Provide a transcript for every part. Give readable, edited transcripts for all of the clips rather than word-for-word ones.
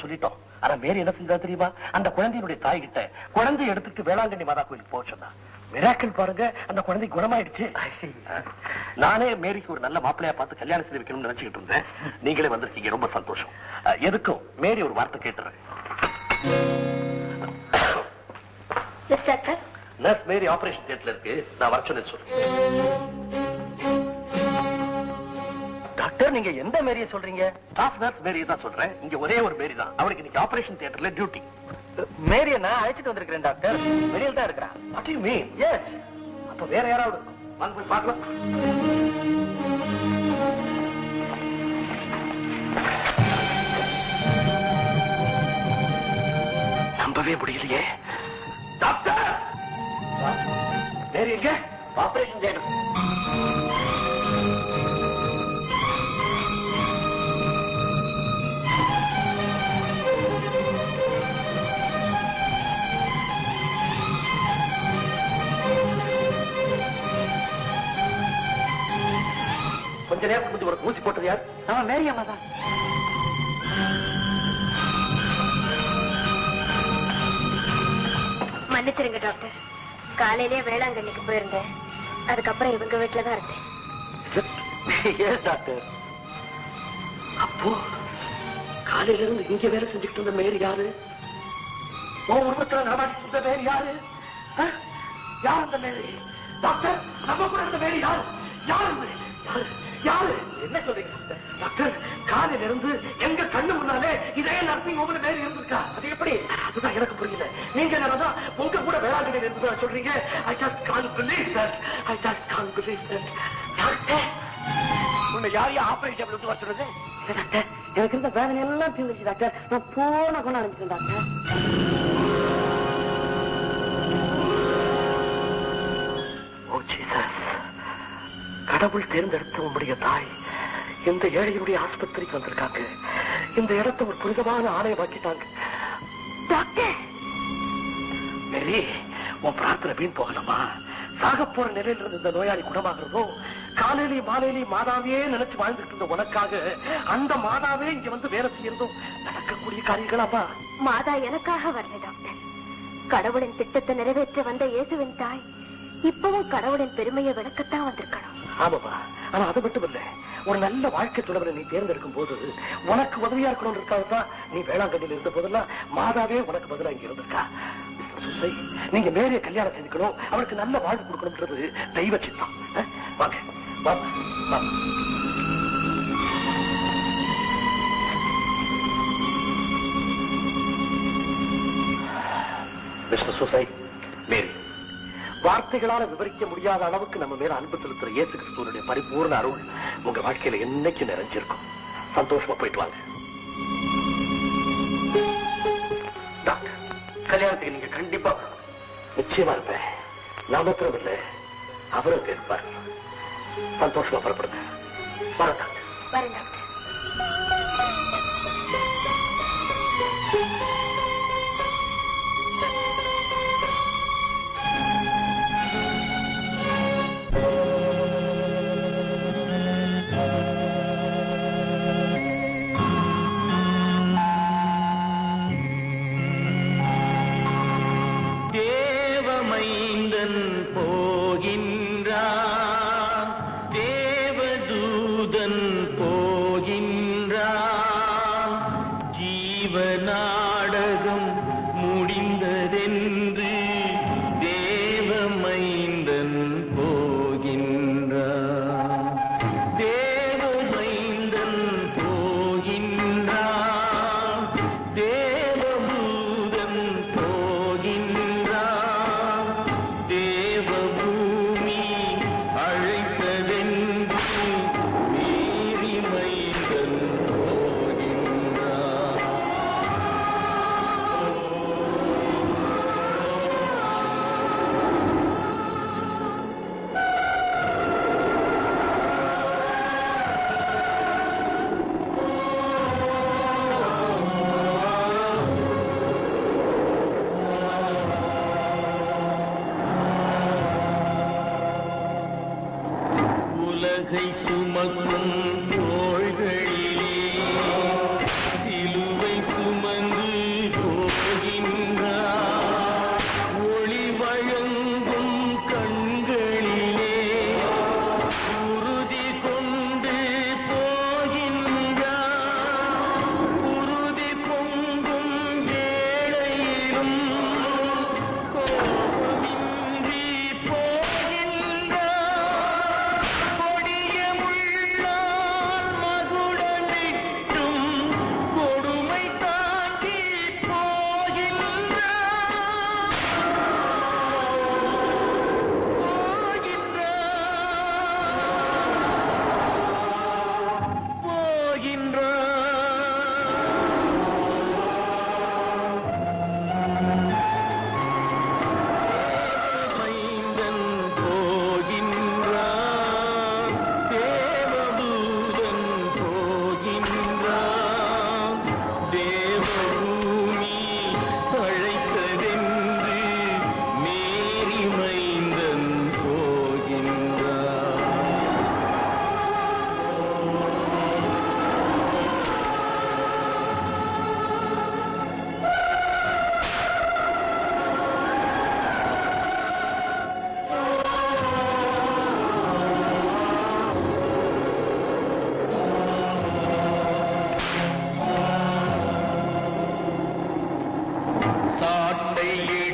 சொல்லிட்டோம். ஆனா மேரி என்ன செஞ்சா தெரியுமா? அந்த குழந்தையுடைய தாய் கிட்ட குழந்தை எடுத்துட்டு வேளாங்கண்ணி மாதா கோயிலுக்கு போக சொன்னா. மிராக்கிள் பாருங்க, அந்த குழந்தை குணமாயிடுச்சு. நானே மேரிக்கு ஒரு நல்ல மாப்பிள்ளையா பார்த்து கல்யாணம் செய்து வைக்கணும்னு நினைச்சுக்கிட்டு இருந்தேன். நீங்களே வந்திருக்கீங்க, ரொம்ப சந்தோஷம். எதுக்கும் மேரி ஒரு வார்த்தை கேட்டுறேன். நர்ஸ் மேரி ஆபரேஷன் தியேட்டர்ல இருக்கு, நான் வர சொன்னேன் சொல்றேன். டாக்டர், நீங்க எந்த மேரிய சொல்றீங்க? ஸ்டாஃப் நர்ஸ் மேரி தான் சொல்றேன். இங்க ஒரே ஒரு மேரி தான், அவளுக்கு இன்னைக்கு ஆபரேஷன் தியேட்டர்ல டியூட்டி. மேரிய நான் அழைச்சிட்டு வந்திருக்கிறேன் டாக்டர். வெளியில தான் இருக்கிறான். What do you mean? Yes. அப்ப வேற யாராவது வாங்க போய் பார்க்கலாம். நம்பவே முடியலையே. டாக்டர், மேரி எங்க? Operation theatre. கொஞ்ச நேரம் கொஞ்சம் ஒரு ஊசி போட்டது யார்? நம்ம மேரி அம்மா தான். மன்னிச்சிருங்க டாக்டர், காலையிலேயே வேளாங்கண்ணிக்கு போயிருந்தேன். அதுக்கப்புறம் இவங்க வீட்டுல தான் இருந்தேன். டாக்டர், அப்போ காலையில இருந்து இங்க வேலை செஞ்சுக்கிட்டு இருந்த மேரி யாரு? உருவத்துல நடமாடிட்டு இருந்த மேரி யாரு? யார் அந்த மேரி? டாக்டர், நம்ம கூட இருந்த மேரி யாரு? யாரு? யாரு? என்ன சொல்றீங்க டாக்டர்? காலையில இருந்து எங்க கண்ணு முன்னாலே இதே நர்சிங் ஹோம்ல மேரி இருந்திருக்கா. அது எப்படி? அதுதான் எனக்கு புரியல. நீங்க என்னதான் உங்க கூட வேளாங்கண்ணில இருந்து சொல்றீங்க? I just can't believe that. I just can't believe that. Doctor, உன்னை யாரையும் ஆபரேஷன் விட்டு வர சொல்றது? டாக்டர், எனக்கு இருந்த வேதனை எல்லாம் தீர்ந்துச்சு டாக்டர். நான் போன கொண்டு அனுப்பிச்சிட்டேன் டாக்டர். ஓ ஜீசஸ், கடவுள் தேர்ந்தெடுத்த உங்களுடைய தாய் இந்த ஏழையுடைய ஆஸ்பத்திரிக்கு வந்திருக்காங்க. இந்த இடத்தை ஒரு புனிதமான ஆலயமாக்கிட்டாங்க. டாக்டர், மேரி, உன் பிரார்த்தனை வீண் போகலாமா? சாக போற நிலையில இருந்து இந்த நோயாளி குணமாகிறதோ, காலையிலேயும் மாலையிலேயும் மாதாவே நினைச்சு வாழ்ந்துட்டு இருந்த உனக்காக அந்த மாதாவே இங்க வந்து வேலை செய்யறதும் நடக்கக்கூடிய காரியங்களாமா? மாதா எனக்காக வரல டாக்டர். கடவுளின் திட்டத்தை நிறைவேற்ற வந்த இயேசுவின் தாய் இப்பவும் கடவுளின் பெருமையை விளக்கத்தான் வந்திருக்கணும். ஆமாப்பா, ஆனா அது மட்டும் இல்ல, ஒரு நல்ல வாழ்க்கை தொடர்பை நீ தேர்ந்தெடுக்கும் போது உனக்கு உதவியா இருக்கணும்ன்றதுக்காகத்தான் நீ வேளாங்கண்ணியில் இருந்த போதெல்லாம் மாதாவே உனக்கு பதிலா இங்க இருந்திருக்கா. நீங்க மேரிய கல்யாணம் செஞ்சுக்கணும், அவளுக்கு நல்ல வாழ்வு கொடுக்கணும்ன்றது தெய்வ சித்தம். வாங்க வாங்க. மிஸ்டர் சூசை, மேரி, வார்த்தைகளால விவரிக்க முடியாத அளவுக்கு நம்ம மேல அன்பு செலுத்துற இயேசு கிறிஸ்துவனுடைய பரிபூர்ண அருள் உங்க வாழ்க்கையில என்னைக்கு நிறைஞ்சிருக்கும். சந்தோஷமா போயிட்டு வாங்க. டாக்டர், கல்யாணத்துக்கு நீங்க கண்டிப்பா நிச்சயமா இருப்பேன். நான் மாத்திரம் இல்லை, அவரும் இருப்பார். சந்தோஷமா புறப்படுங்க. வர டாக்டர். வரேன் டாக்டர். சுமக்கும் தோள்களிலே சிலுவை சும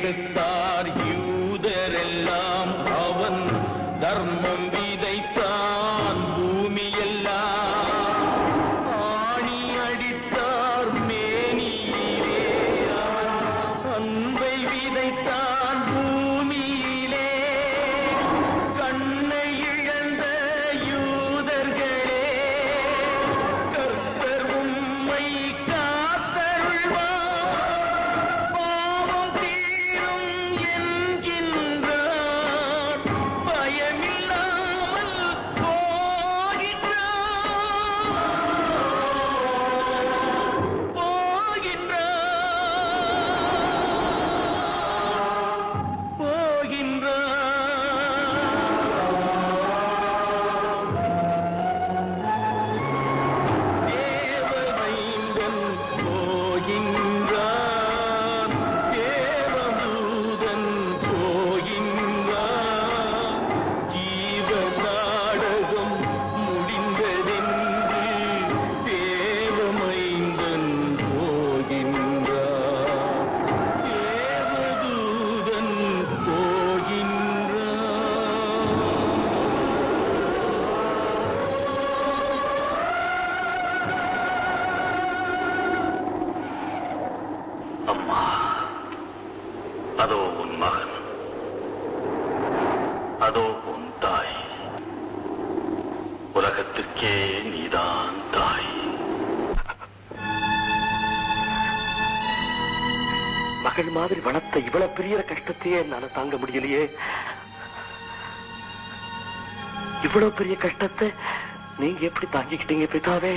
எடுத்தார் யூதரெல்லாம் அவன் தர்மம் விதைத்தான் பூமியெல்லாம் ஆணி அடித்தார் மேனியிலே அன்பை விதைத்தான் பூமியிலே கண்ணை இழந்த யூதர்களே கர்த்தர் உம்மை காத்தருள்வார் பாவம் தீரும் என்கின்றார் பயமில்லாமல் தேவமைந்தன் போகின்றான் தேவதூதன் போகின்றான் ஜீவ நாடகம் முடிந்ததென்று தேவமைந்தன் போகின்றான் தேவதூதன் போகின்றான். அம்மா, அதோ உன் மகன், அதோ உன் தாய். உலகத்திற்கே நீதான் தாய். மகள் மாதிரி வளர்த்த இவ்வளவு பெரிய கஷ்டத்தையே என்னால தாங்க முடியலையே. இவ்வளவு பெரிய கஷ்டத்தை நீங்க எப்படி தாங்கிக்கிட்டீங்க பிதாவே?